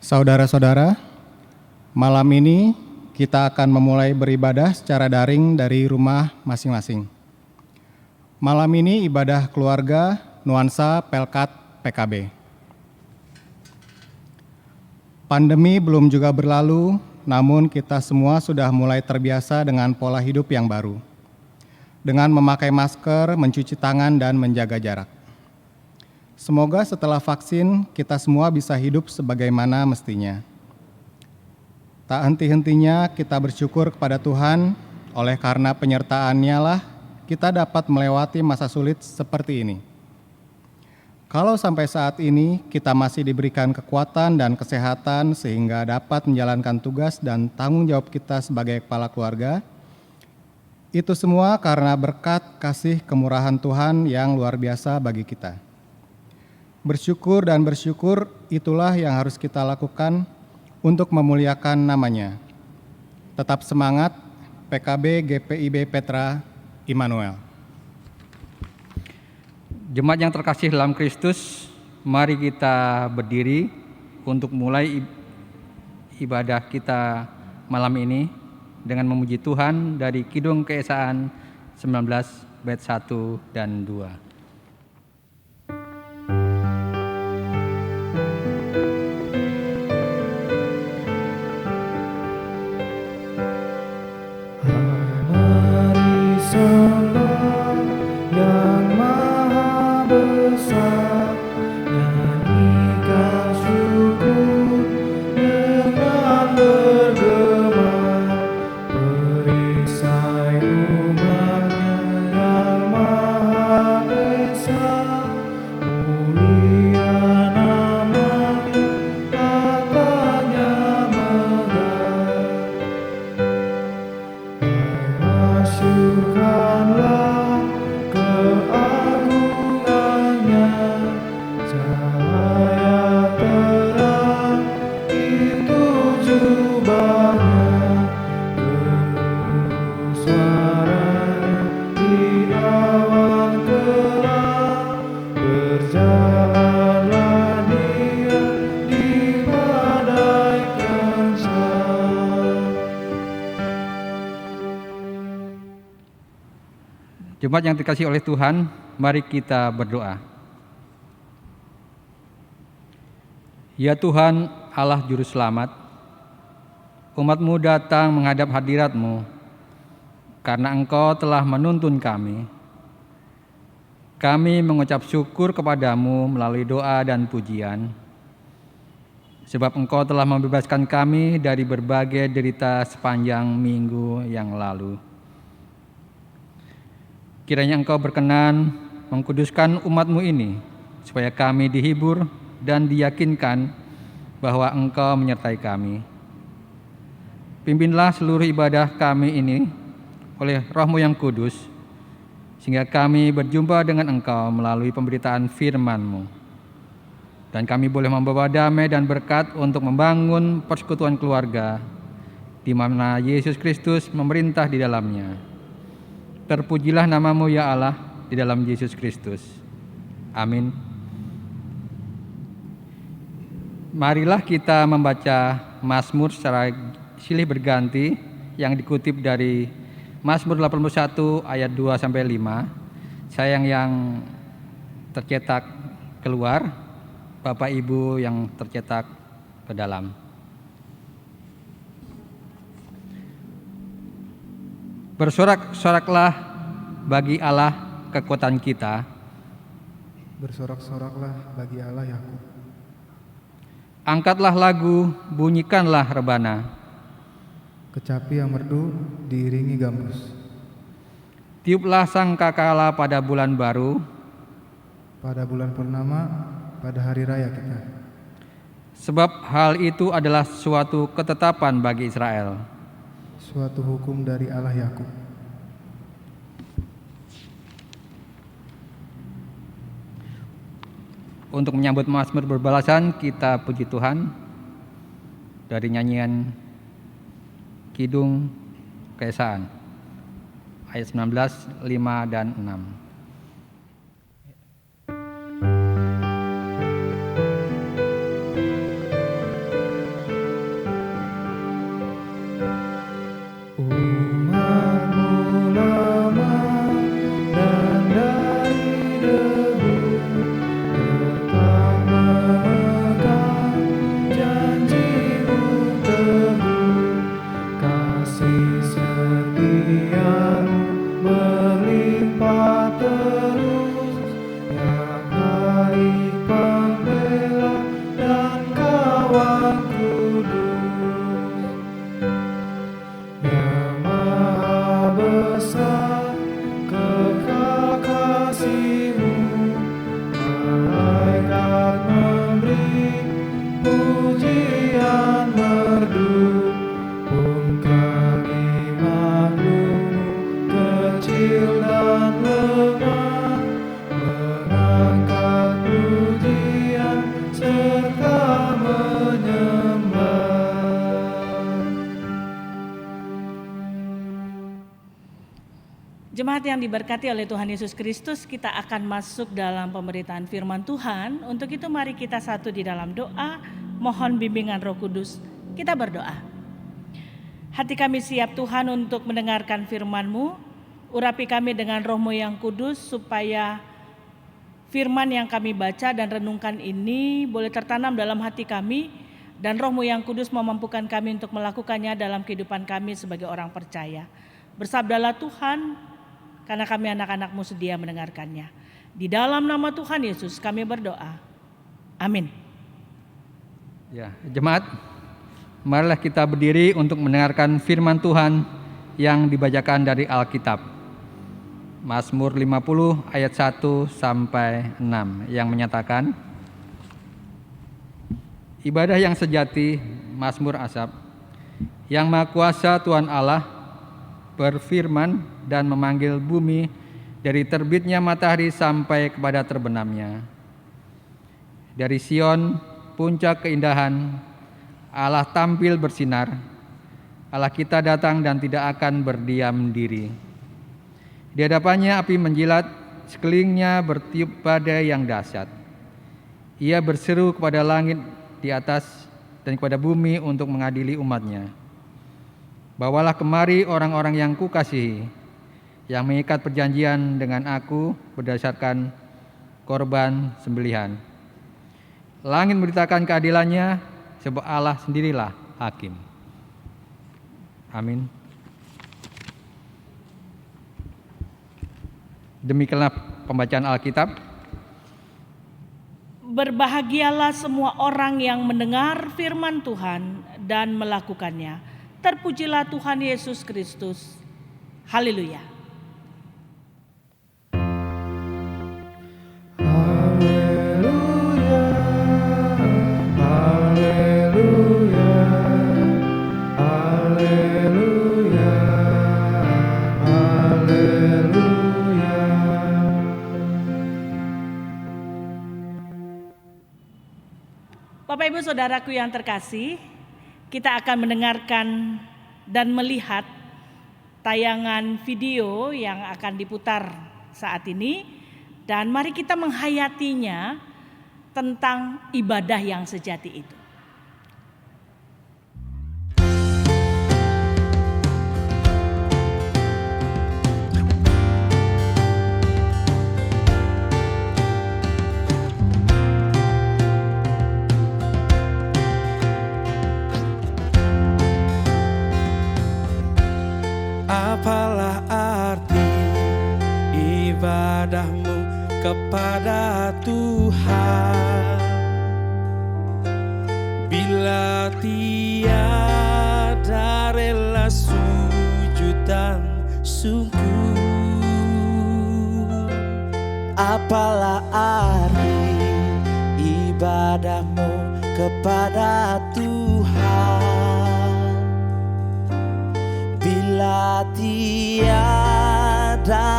Saudara-saudara, malam ini kita akan memulai beribadah secara daring dari rumah masing-masing. Malam ini ibadah keluarga Nuansa Pelkat PKB. Pandemi belum juga berlalu, namun kita semua sudah mulai terbiasa dengan pola hidup yang baru. Dengan memakai masker, mencuci tangan, dan menjaga jarak. Semoga setelah vaksin, kita semua bisa hidup sebagaimana mestinya. Tak henti-hentinya kita bersyukur kepada Tuhan, oleh karena penyertaan-Nya lah kita dapat melewati masa sulit seperti ini. Kalau sampai saat ini kita masih diberikan kekuatan dan kesehatan sehingga dapat menjalankan tugas dan tanggung jawab kita sebagai kepala keluarga, itu semua karena berkat kasih kemurahan Tuhan yang luar biasa bagi kita. Bersyukur dan bersyukur itulah yang harus kita lakukan untuk memuliakan nama-Nya. Tetap semangat, PKB GPIB Petra Immanuel. Jemaat yang terkasih dalam Kristus, mari kita berdiri untuk mulai ibadah kita malam ini dengan memuji Tuhan dari Kidung Keesaan 19 bait 1 dan 2. Jemaat yang dikasihi oleh Tuhan, mari kita berdoa. Ya Tuhan, Allah Juru Selamat, umat-Mu datang menghadap hadirat-Mu karena Engkau telah menuntun kami. Kami mengucap syukur kepadamu melalui doa dan pujian, sebab Engkau telah membebaskan kami dari berbagai derita sepanjang minggu yang lalu. Kiranya Engkau berkenan mengkuduskan umat-Mu ini, supaya kami dihibur dan diyakinkan bahwa Engkau menyertai kami. Pimpinlah seluruh ibadah kami ini oleh Roh-Mu yang kudus, sehingga kami berjumpa dengan Engkau melalui pemberitaan firman-Mu. Dan kami boleh membawa damai dan berkat untuk membangun persekutuan keluarga, di mana Yesus Kristus memerintah di dalamnya. Terpujilah nama-Mu ya Allah di dalam Yesus Kristus. Amin. Marilah kita membaca Mazmur secara silih berganti yang dikutip dari Mazmur 81 ayat 2 sampai 5. Saya yang tercetak keluar, Bapak Ibu yang tercetak ke dalam. Bersorak-soraklah bagi Allah kekuatan kita. Bersorak-soraklah bagi Allah Yakub. Angkatlah lagu, bunyikanlah rebana. Kecapi yang merdu diiringi gambus. Tiuplah sangkakala pada bulan baru. Pada bulan purnama, pada hari raya kita. Sebab hal itu adalah suatu ketetapan bagi Israel. Suatu hukum dari Allah Yakub. Untuk menyambut Mazmur berbalasan, kita puji Tuhan dari nyanyian Kidung Keesaan ayat 19, 5 dan 6. Jemaat yang diberkati oleh Tuhan Yesus Kristus, kita akan masuk dalam pemberitaan firman Tuhan. Untuk itu mari kita satu di dalam doa, mohon bimbingan Roh Kudus. Kita berdoa. Hati kami siap Tuhan untuk mendengarkan firman-Mu. Urapi kami dengan Roh-Mu yang kudus supaya firman yang kami baca dan renungkan ini boleh tertanam dalam hati kami, dan Roh-Mu yang kudus memampukan kami untuk melakukannya dalam kehidupan kami sebagai orang percaya. Bersabdalah Tuhan, karena kami anak-anak-Mu sedia mendengarkannya. Di dalam nama Tuhan Yesus kami berdoa. Amin. Ya, jemaat, marilah kita berdiri untuk mendengarkan firman Tuhan yang dibacakan dari Alkitab. Mazmur 50 ayat 1 sampai 6 yang menyatakan, ibadah yang sejati, Mazmur Asaf. Yang Maha Kuasa Tuhan Allah berfirman dan memanggil bumi dari terbitnya matahari sampai kepada terbenamnya. Dari Sion, puncak keindahan, Allah tampil bersinar. Allah kita datang dan tidak akan berdiam diri. Di hadapannya api menjilat, sekelilingnya bertiup badai yang dahsyat. Ia berseru kepada langit di atas dan kepada bumi untuk mengadili umatnya. Bawalah kemari orang-orang yang kukasihi, yang mengikat perjanjian dengan aku berdasarkan korban sembelihan. Langit memberitakan keadilannya, sebab Allah sendirilah hakim. Amin. Demikianlah pembacaan Alkitab. Berbahagialah semua orang yang mendengar firman Tuhan dan melakukannya. Terpujilah Tuhan Yesus Kristus. Haleluya. Haleluya, haleluya, haleluya, haleluya. Bapak Ibu Saudaraku yang terkasih, kita akan mendengarkan dan melihat tayangan video yang akan diputar saat ini, dan mari kita menghayatinya tentang ibadah yang sejati itu. Apalah arti ibadahmu kepada Tuhan bila tiada rela sujud dan syukur? Apalah arti ibadahmu kepada Tuhan bila tiada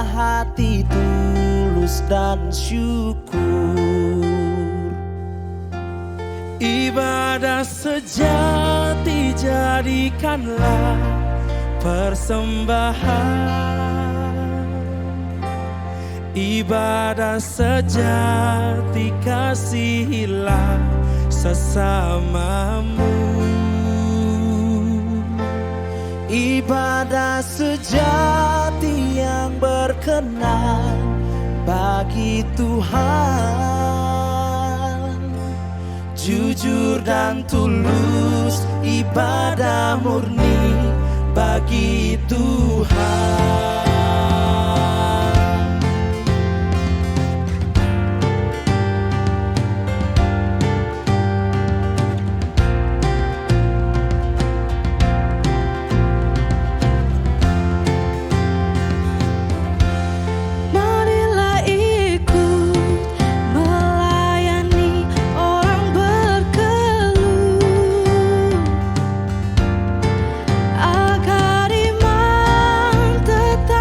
hati tulus dan syukur? Ibadah sejati jadikanlah persembahan. Ibadah sejati kasihilah sesamamu. Ibadah sejati yang berkenan bagi Tuhan, jujur dan tulus, ibadah murni bagi Tuhan. Agar iman tetap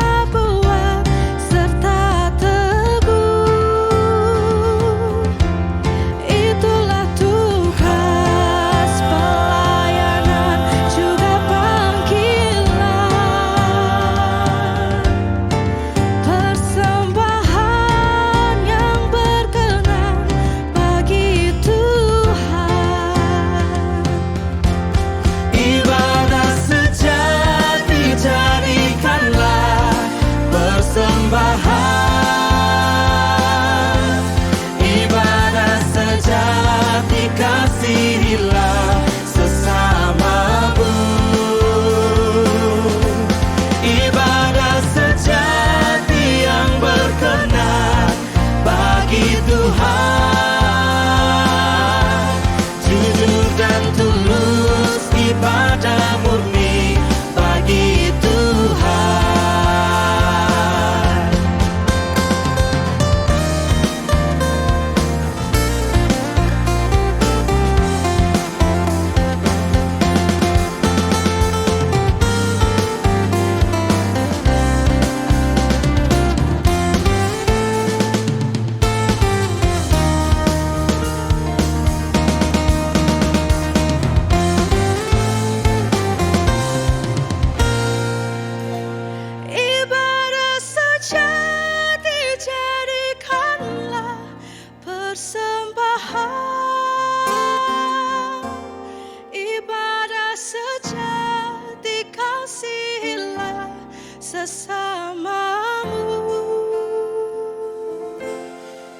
sesamamu.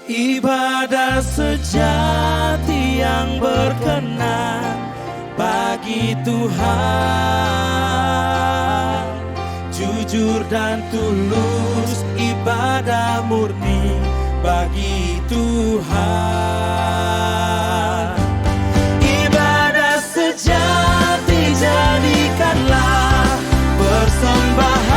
Ibadah sejati yang berkenan bagi Tuhan, jujur dan tulus, ibadah murni bagi Tuhan. Ibadah sejati jadikanlah persembahan,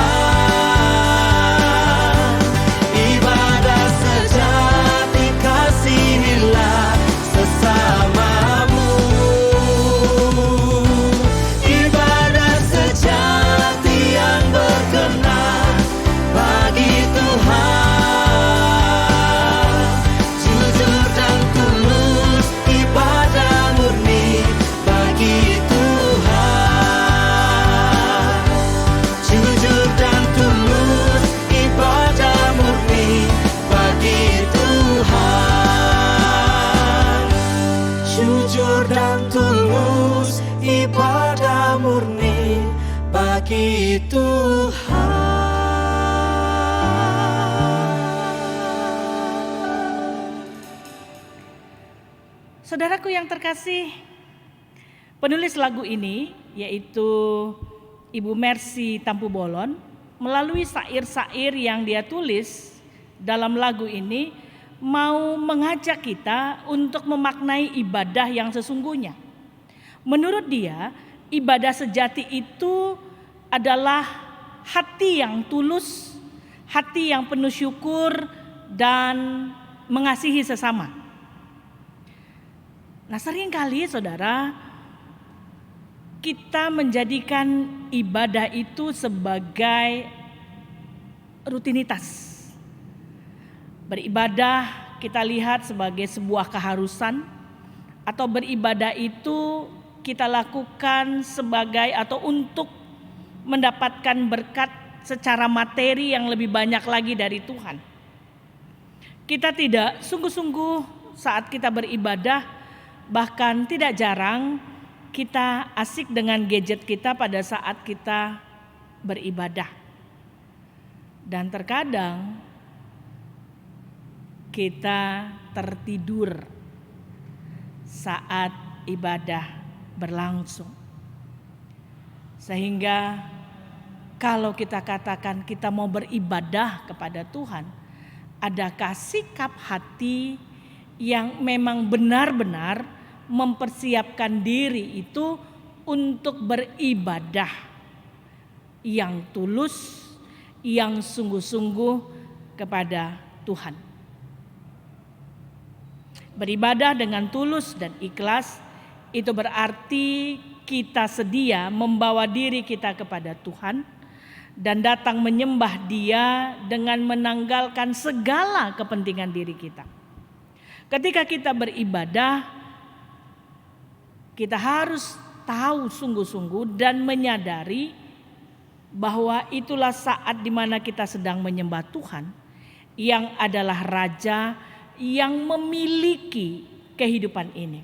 ibadah sejati kasihilah sesamamu. Ibadah sejati yang berkenan bagi Tuhan, jujur dan tulus, ibadah murni bagi Tuhan, jujur dan tulus, ibadah murni bagi Tuhan, jujur dan tulus, ibadah murni bagi Tuhan. Saudaraku yang terkasih, penulis lagu ini yaitu Ibu Mercy Tampu Bolon, melalui syair-syair yang dia tulis dalam lagu ini mau mengajak kita untuk memaknai ibadah yang sesungguhnya. Menurut dia, ibadah sejati itu adalah hati yang tulus, hati yang penuh syukur dan mengasihi sesama. Nah, seringkali saudara, kita menjadikan ibadah itu sebagai rutinitas. Beribadah kita lihat sebagai sebuah keharusan, atau beribadah itu kita lakukan sebagai atau untuk mendapatkan berkat secara materi yang lebih banyak lagi dari Tuhan. Kita tidak sungguh-sungguh saat kita beribadah. Bahkan tidak jarang kita asik dengan gadget kita pada saat kita beribadah. Dan terkadang kita tertidur saat ibadah berlangsung. Sehingga kalau kita katakan kita mau beribadah kepada Tuhan, adakah sikap hati yang memang benar-benar mempersiapkan diri itu untuk beribadah yang tulus, yang sungguh-sungguh kepada Tuhan. Beribadah dengan tulus dan ikhlas itu berarti kita sedia membawa diri kita kepada Tuhan dan datang menyembah Dia dengan menanggalkan segala kepentingan diri kita. Ketika kita beribadah, kita harus tahu sungguh-sungguh dan menyadari bahwa itulah saat di mana kita sedang menyembah Tuhan yang adalah Raja yang memiliki kehidupan ini.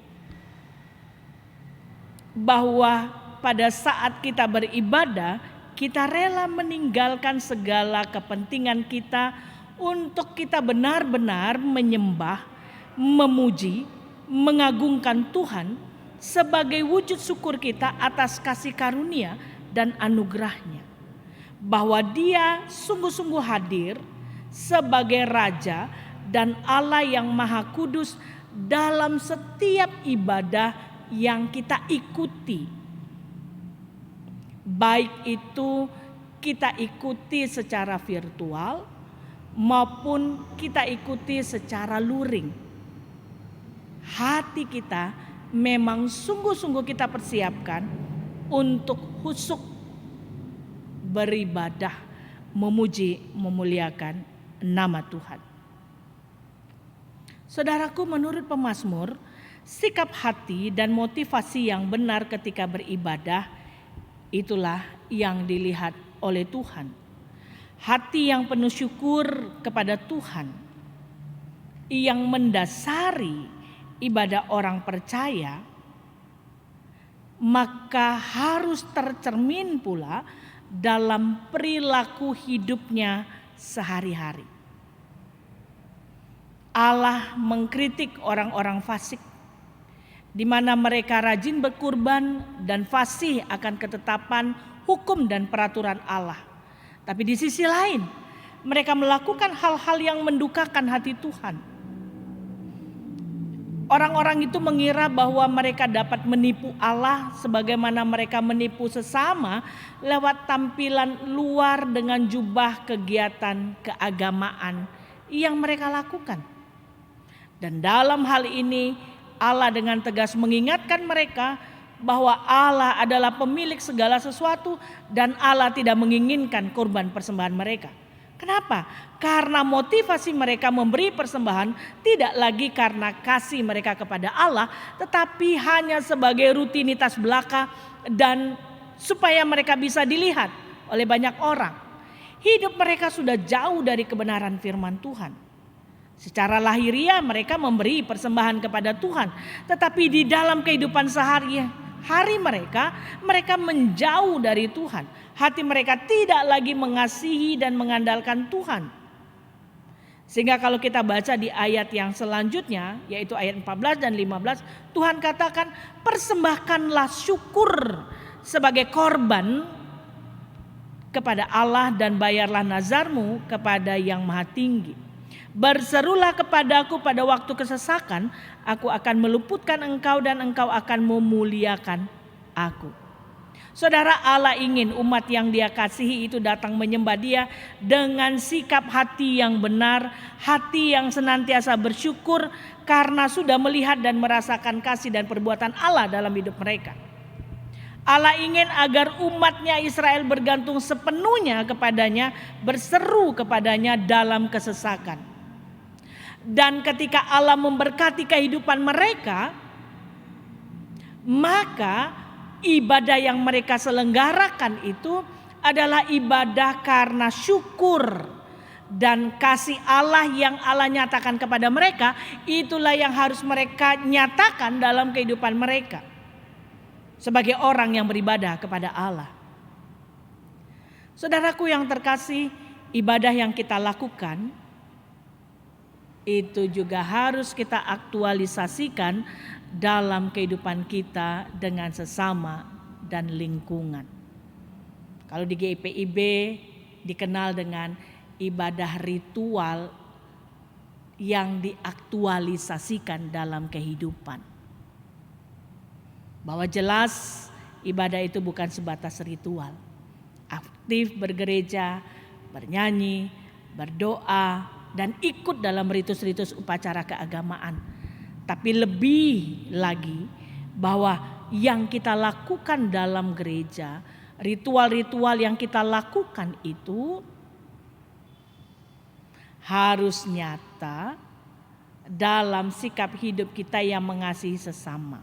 Bahwa pada saat kita beribadah, kita rela meninggalkan segala kepentingan kita untuk kita benar-benar menyembah, memuji, mengagungkan Tuhan sebagai wujud syukur kita atas kasih karunia dan anugerahnya. Bahwa Dia sungguh-sungguh hadir sebagai Raja dan Allah yang Maha Kudus dalam setiap ibadah yang kita ikuti. Baik itu kita ikuti secara virtual maupun kita ikuti secara luring. Hati kita memang sungguh-sungguh kita persiapkan untuk khusyuk beribadah, memuji, memuliakan nama Tuhan. Saudaraku, menurut pemazmur, sikap hati dan motivasi yang benar ketika beribadah itulah yang dilihat oleh Tuhan. Hati yang penuh syukur kepada Tuhan yang mendasari ibadah orang percaya, maka harus tercermin pula dalam perilaku hidupnya sehari-hari. Allah mengkritik orang-orang fasik, di mana mereka rajin berkurban dan fasih akan ketetapan hukum dan peraturan Allah. Tapi di sisi lain, mereka melakukan hal-hal yang mendukakan hati Tuhan. Orang-orang itu mengira bahwa mereka dapat menipu Allah sebagaimana mereka menipu sesama lewat tampilan luar dengan jubah kegiatan keagamaan yang mereka lakukan. Dan dalam hal ini Allah dengan tegas mengingatkan mereka bahwa Allah adalah pemilik segala sesuatu dan Allah tidak menginginkan kurban persembahan mereka. Kenapa? Karena motivasi mereka memberi persembahan tidak lagi karena kasih mereka kepada Allah, tetapi hanya sebagai rutinitas belaka dan supaya mereka bisa dilihat oleh banyak orang. Hidup mereka sudah jauh dari kebenaran firman Tuhan. Secara lahiriah mereka memberi persembahan kepada Tuhan, tetapi di dalam kehidupan sehari-hari mereka menjauh dari Tuhan. Hati mereka tidak lagi mengasihi dan mengandalkan Tuhan. Sehingga kalau kita baca di ayat yang selanjutnya, yaitu ayat 14 dan 15, Tuhan katakan, persembahkanlah syukur sebagai korban kepada Allah dan bayarlah nazarmu kepada Yang Maha Tinggi. Berserulah kepadaku pada waktu kesesakan, aku akan meluputkan engkau dan engkau akan memuliakan aku. Saudara, Allah ingin umat yang Dia kasihi itu datang menyembah Dia dengan sikap hati yang benar, hati yang senantiasa bersyukur karena sudah melihat dan merasakan kasih dan perbuatan Allah dalam hidup mereka. Allah ingin agar umatnya Israel bergantung sepenuhnya kepadanya, berseru kepadanya dalam kesesakan. Dan ketika Allah memberkati kehidupan mereka, maka ibadah yang mereka selenggarakan itu adalah ibadah karena syukur dan kasih Allah yang Allah nyatakan kepada mereka. Itulah yang harus mereka nyatakan dalam kehidupan mereka sebagai orang yang beribadah kepada Allah. Saudaraku yang terkasih, ibadah yang kita lakukan itu juga harus kita aktualisasikan dalam kehidupan kita dengan sesama dan lingkungan. Kalau di GIPIB dikenal dengan ibadah ritual yang diaktualisasikan dalam kehidupan. Bahwa jelas ibadah itu bukan sebatas ritual. Aktif bergereja, bernyanyi, berdoa, dan ikut dalam ritus-ritus upacara keagamaan. Tapi lebih lagi bahwa yang kita lakukan dalam gereja, ritual-ritual yang kita lakukan itu harus nyata dalam sikap hidup kita yang mengasihi sesama.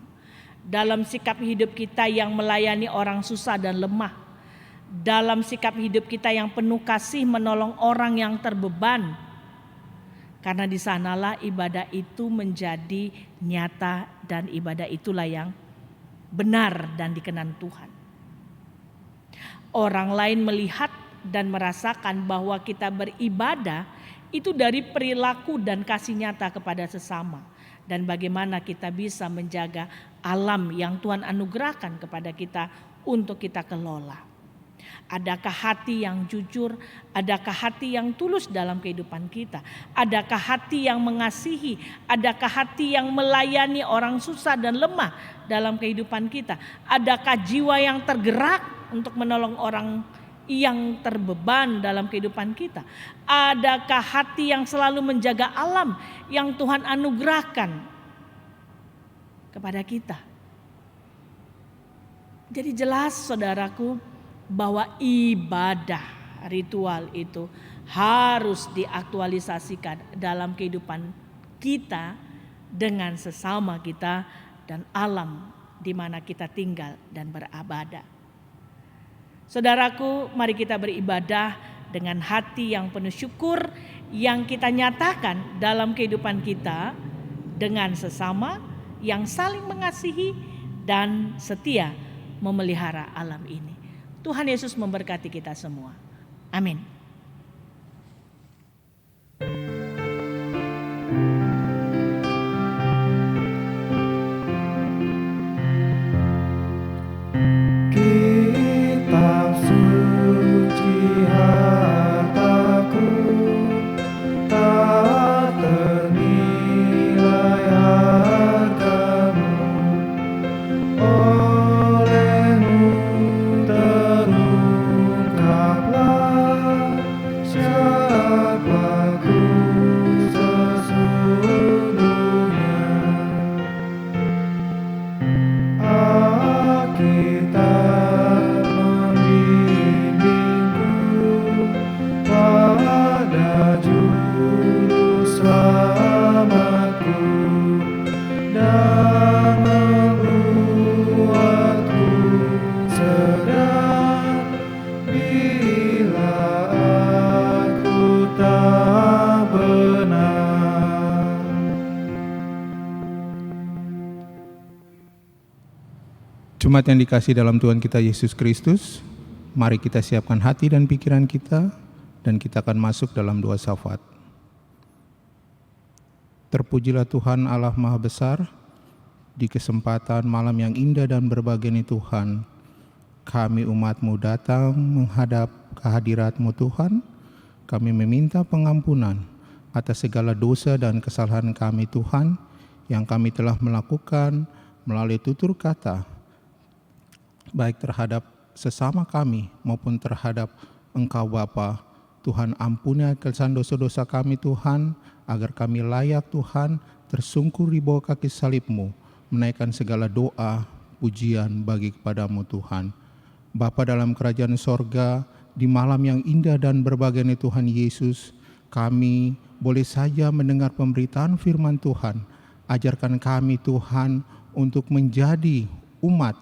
Dalam sikap hidup kita yang melayani orang susah dan lemah. Dalam sikap hidup kita yang penuh kasih menolong orang yang terbeban. Karena di sanalah ibadah itu menjadi nyata dan ibadah itulah yang benar dan dikenan Tuhan. Orang lain melihat dan merasakan bahwa kita beribadah itu dari perilaku dan kasih nyata kepada sesama. Dan bagaimana kita bisa menjaga alam yang Tuhan anugerahkan kepada kita untuk kita kelola. Adakah hati yang jujur? Adakah hati yang tulus dalam kehidupan kita? Adakah hati yang mengasihi? Adakah hati yang melayani orang susah dan lemah dalam kehidupan kita? Adakah jiwa yang tergerak untuk menolong orang yang terbeban dalam kehidupan kita? Adakah hati yang selalu menjaga alam yang Tuhan anugerahkan kepada kita? Jadi jelas saudaraku, bahwa ibadah ritual itu harus diaktualisasikan dalam kehidupan kita dengan sesama kita dan alam di mana kita tinggal dan beribadah. Saudaraku, mari kita beribadah dengan hati yang penuh syukur yang kita nyatakan dalam kehidupan kita dengan sesama yang saling mengasihi dan setia memelihara alam ini. Tuhan Yesus memberkati kita semua. Amin. Kitab suci hartaku, tak ternilai hargamu, olehmu terungkaplah siapaku sesungguhnya. Alkitab membimbingku pada juru selamatku dan membuatku sedar bila aku tak benar. Jemaat yang dikasihi dalam Tuhan kita Yesus Kristus, mari kita siapkan hati dan pikiran kita, dan kita akan masuk dalam doa syafaat. Terpujilah Tuhan Allah Maha Besar, di kesempatan malam yang indah dan berbahagia ini Tuhan, kami umat-Mu datang menghadap kehadirat-Mu Tuhan. Kami meminta pengampunan atas segala dosa dan kesalahan kami Tuhan, yang kami telah melakukan melalui tutur kata, baik terhadap sesama kami maupun terhadap Engkau Bapa. Tuhan, ampuni kesalahan dosa-dosa kami Tuhan, agar kami layak Tuhan tersungkur di bawah kaki salib-Mu, menaikkan segala doa, pujian bagi kepadamu Tuhan. Bapa dalam kerajaan sorga, di malam yang indah dan berbahagia ini Tuhan Yesus, kami boleh saja mendengar pemberitaan firman Tuhan. Ajarkan kami Tuhan untuk menjadi umat,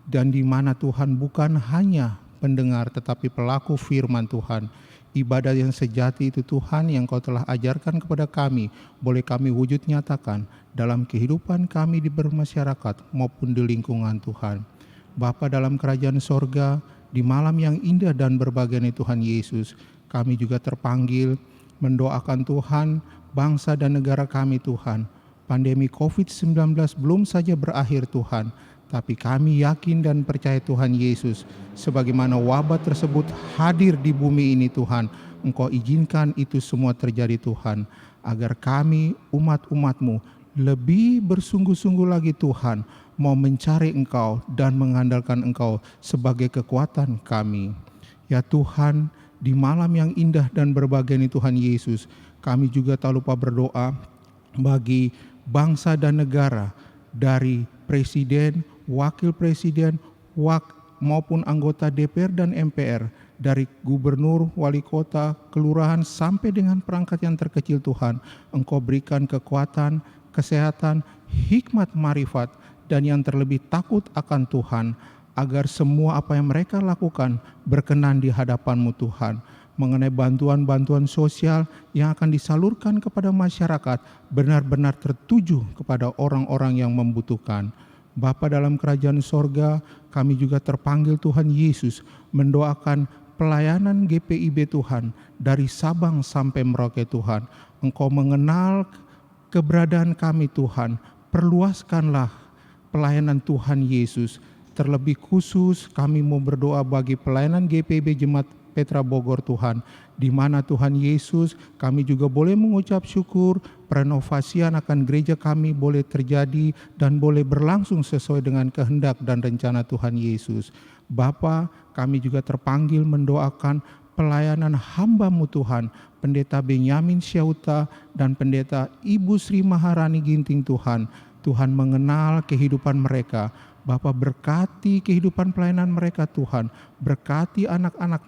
dan di mana Tuhan bukan hanya pendengar tetapi pelaku firman Tuhan. Ibadah yang sejati itu Tuhan yang Kau telah ajarkan kepada kami, boleh kami wujud nyatakan dalam kehidupan kami di bermasyarakat maupun di lingkungan Tuhan. Bapa dalam kerajaan sorga, di malam yang indah dan berbahagia ini Tuhan Yesus, kami juga terpanggil mendoakan Tuhan bangsa dan negara kami Tuhan. Pandemi COVID-19 belum saja berakhir Tuhan, tapi kami yakin dan percaya Tuhan Yesus, sebagaimana wabah tersebut hadir di bumi ini Tuhan, Engkau izinkan itu semua terjadi Tuhan, agar kami umat-umat-Mu lebih bersungguh-sungguh lagi Tuhan, mau mencari Engkau dan mengandalkan Engkau sebagai kekuatan kami. Ya Tuhan, di malam yang indah dan berbahagia ini Tuhan Yesus, kami juga tak lupa berdoa bagi bangsa dan negara, dari presiden, wakil presiden, maupun anggota DPR dan MPR, dari gubernur, wali kota, kelurahan, sampai dengan perangkat yang terkecil Tuhan, Engkau berikan kekuatan, kesehatan, hikmat, marifat, dan yang terlebih takut akan Tuhan, agar semua apa yang mereka lakukan berkenan di hadapan-Mu Tuhan. Mengenai bantuan-bantuan sosial yang akan disalurkan kepada masyarakat, benar-benar tertuju kepada orang-orang yang membutuhkan. Bapa dalam kerajaan sorga, kami juga terpanggil Tuhan Yesus mendoakan pelayanan GPIB Tuhan, dari Sabang sampai Merauke Tuhan. Engkau mengenal keberadaan kami Tuhan, perluaskanlah pelayanan Tuhan Yesus. Terlebih khusus kami mau berdoa bagi pelayanan GPIB Jemaat Petra Bogor Tuhan, di mana Tuhan Yesus kami juga boleh mengucap syukur, renovasian akan gereja kami boleh terjadi dan boleh berlangsung sesuai dengan kehendak dan rencana Tuhan Yesus. Bapa, kami juga terpanggil mendoakan pelayanan hamba-Mu Tuhan, Pendeta Benyamin Syauta dan Pendeta Ibu Sri Maharani Ginting Tuhan. Tuhan mengenal kehidupan mereka. Bapa, berkati kehidupan pelayanan mereka Tuhan, berkati anak-anak,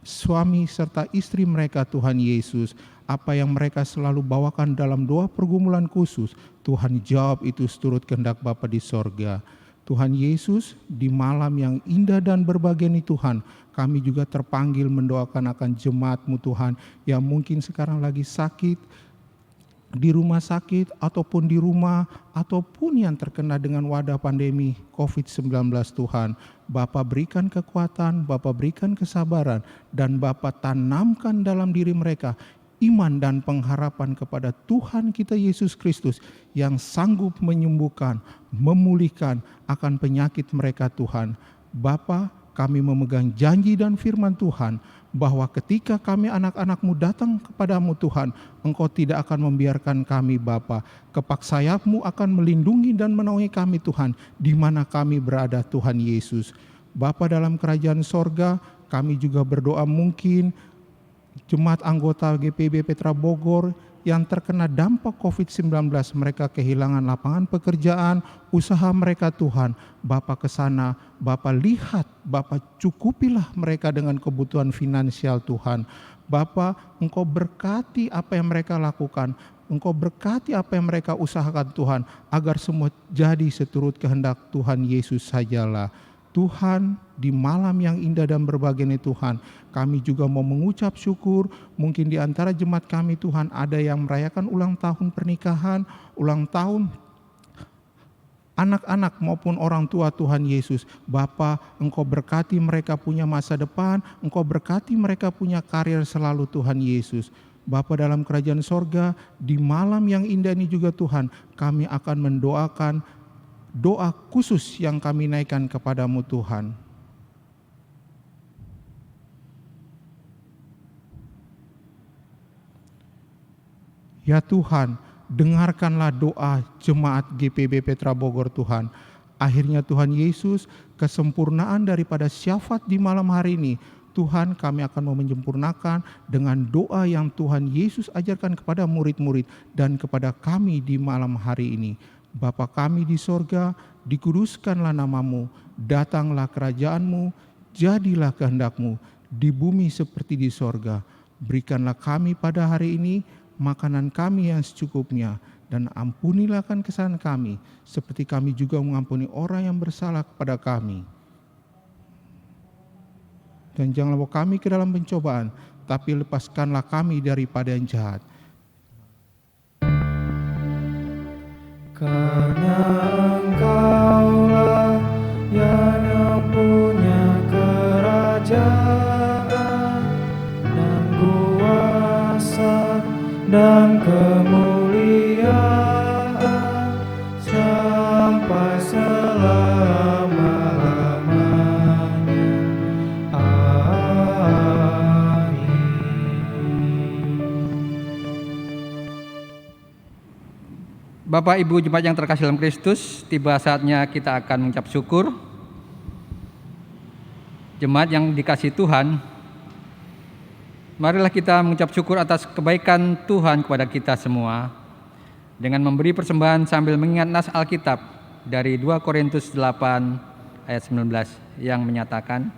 suami serta istri mereka Tuhan Yesus. Apa yang mereka selalu bawakan dalam doa pergumulan khusus, Tuhan jawab itu seturut kehendak Bapa di sorga. Tuhan Yesus, di malam yang indah dan berbahagia ini Tuhan, kami juga terpanggil mendoakan akan jemaat-Mu Tuhan, yang mungkin sekarang lagi sakit, di rumah sakit ataupun di rumah ataupun yang terkena dengan wadah pandemi COVID-19 Tuhan. Bapa berikan kekuatan, Bapa berikan kesabaran, dan Bapa tanamkan dalam diri mereka iman dan pengharapan kepada Tuhan kita Yesus Kristus yang sanggup menyembuhkan, memulihkan akan penyakit mereka Tuhan. Bapa, kami memegang janji dan firman Tuhan bahwa ketika kami anak-anak-Mu datang kepadamu Tuhan, Engkau tidak akan membiarkan kami Bapa. Kepak sayap-Mu akan melindungi dan menaungi kami Tuhan, di mana kami berada Tuhan Yesus. Bapa dalam kerajaan sorga, kami juga berdoa mungkin jemaat anggota GPIB Petra Bogor yang terkena dampak COVID-19, mereka kehilangan lapangan pekerjaan, usaha mereka Tuhan. Bapa ke sana, Bapa lihat, Bapa cukupilah mereka dengan kebutuhan finansial Tuhan. Bapa, Engkau berkati apa yang mereka lakukan, Engkau berkati apa yang mereka usahakan Tuhan, agar semua jadi seturut kehendak Tuhan Yesus sajalah. Tuhan, di malam yang indah dan berbahagia ini Tuhan, kami juga mau mengucap syukur. Mungkin di antara jemaat kami Tuhan ada yang merayakan ulang tahun pernikahan, ulang tahun anak-anak maupun orang tua Tuhan Yesus. Bapa, Engkau berkati mereka punya masa depan, Engkau berkati mereka punya karir selalu Tuhan Yesus. Bapa dalam kerajaan sorga, di malam yang indah ini juga Tuhan, kami akan mendoakan doa khusus yang kami naikkan kepadamu Tuhan. Ya Tuhan, dengarkanlah doa jemaat GPIB Petra Bogor Tuhan. Akhirnya Tuhan Yesus, kesempurnaan daripada syafaat di malam hari ini, Tuhan, kami akan mau menyempurnakan dengan doa yang Tuhan Yesus ajarkan kepada murid-murid dan kepada kami di malam hari ini. Bapa kami di sorga, dikuduskanlah namamu, datanglah kerajaanmu, jadilah kehendak-Mu di bumi seperti di sorga. Berikanlah kami pada hari ini makanan kami yang secukupnya, dan ampunilah akan kesalahan kami, seperti kami juga mengampuni orang yang bersalah kepada kami. Dan janganlah bawa kami ke dalam pencobaan, tapi lepaskanlah kami daripada yang jahat. Karena Engkaulah yang punya kerajaan dan kuasa dan kemuliaan sampai selama-lamanya. Amin. Bapak Ibu jemaat yang terkasih dalam Kristus, tiba saatnya kita akan mengucap syukur. Jemaat yang dikasihi Tuhan, marilah kita mengucap syukur atas kebaikan Tuhan kepada kita semua dengan memberi persembahan sambil mengingat nas Alkitab dari 2 Korintus 8 ayat 19 yang menyatakan,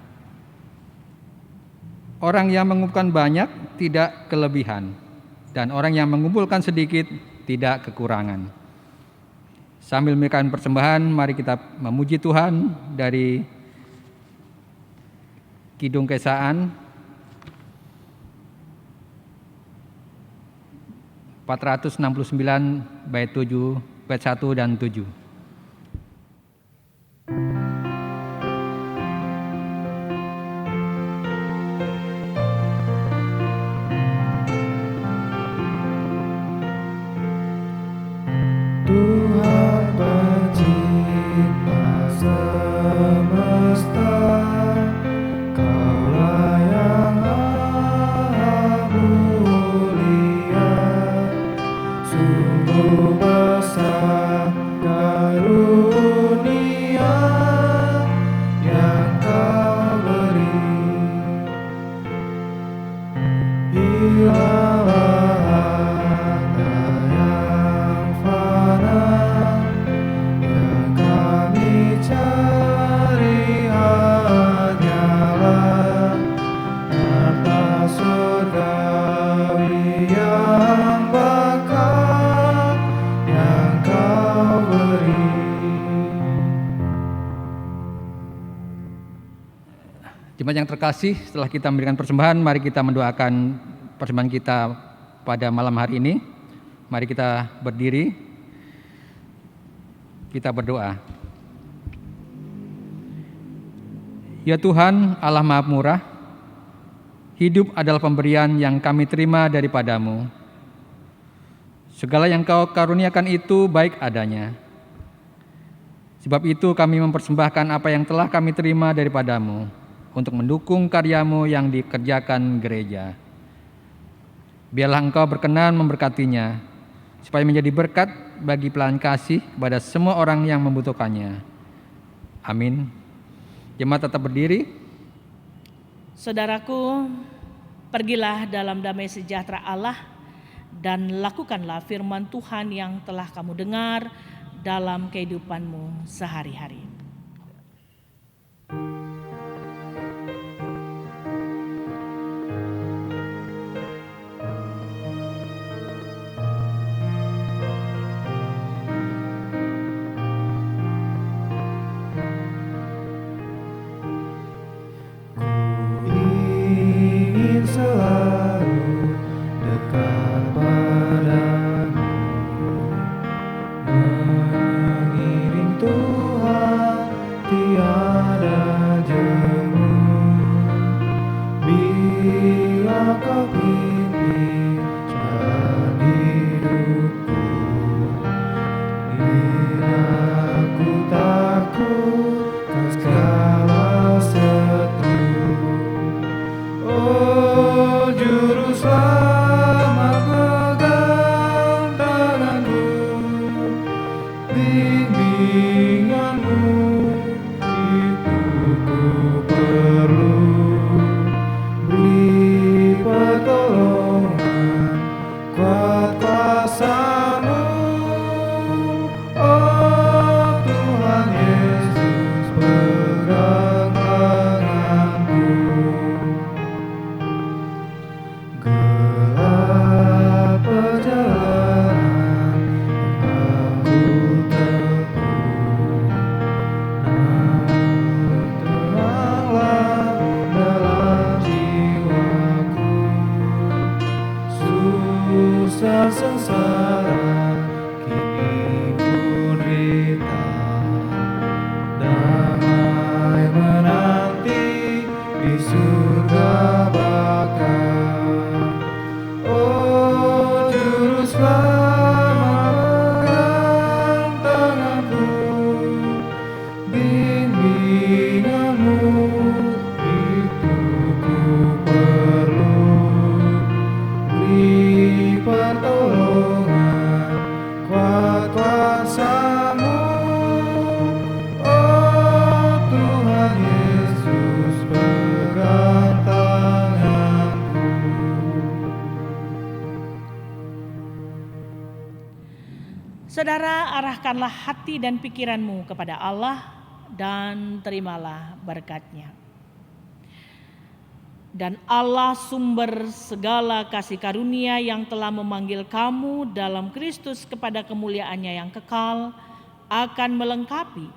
orang yang mengumpulkan banyak tidak kelebihan, dan orang yang mengumpulkan sedikit tidak kekurangan. Sambil memberikan persembahan, mari kita memuji Tuhan dari Kidung Kesaan 469 bait 7, bait 1 dan 7. Tuhan pencipta semesta, Kaulah yang maha mulia, sungguh besar karunia yang Kau beri. Hilanglah harta yang fana yang kami cari, hanyalah harta surgawi yang bakal yang Kau beri. Jemaat yang terkasih, setelah kita memberikan persembahan, mari kita mendoakan persembahan kita pada malam hari ini. Mari kita berdiri, kita berdoa. Ya Tuhan Allah Maha Murah, hidup adalah pemberian yang kami terima daripadamu. Segala yang Kau karuniakan itu baik adanya. Sebab itu kami mempersembahkan apa yang telah kami terima daripadamu untuk mendukung karyamu yang dikerjakan gereja. Biarlah Engkau berkenan memberkatinya, supaya menjadi berkat bagi pelayan kasih kepada semua orang yang membutuhkannya. Amin. Jemaat tetap berdiri. Saudaraku, pergilah dalam damai sejahtera Allah dan lakukanlah firman Tuhan yang telah kamu dengar dalam kehidupanmu sehari-hari. Ingin selalu dekat padamu, mengiring Tuhan tiada jemu. Bila Kau pimpin jalan hidupku, bila ku takutkan segala setru. Oh Juru Selamat, pegang tanganku, bimbinganmu itu ku perlu. Beri pertolongan, kuat kuasa-Mu, oh Tuhan Yesus, pegang tanganku. Gelap perjalanan yang aku tempuh, namun teranglah dalam jiwaku. Susah sengsara kini ku derita, damai menanti di surga baka. Oh Juru Selamat, pegang tanganku, bimbinganmu itu ku perlu. Beri pertolongan, kuat kuasa-Mu, oh Tuhan Yesus, pegang tanganku. Saudara, arahkanlah hati dan pikiranmu kepada Allah dan terimalah berkat-Nya. Dan Allah sumber segala kasih karunia yang telah memanggil kamu dalam Kristus kepada kemuliaan-Nya yang kekal akan melengkapi,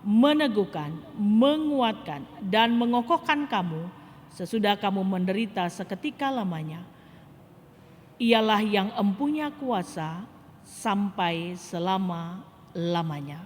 meneguhkan, menguatkan, dan mengokohkan kamu sesudah kamu menderita seketika lamanya. Ialah yang empunya kuasa sampai selama-lamanya.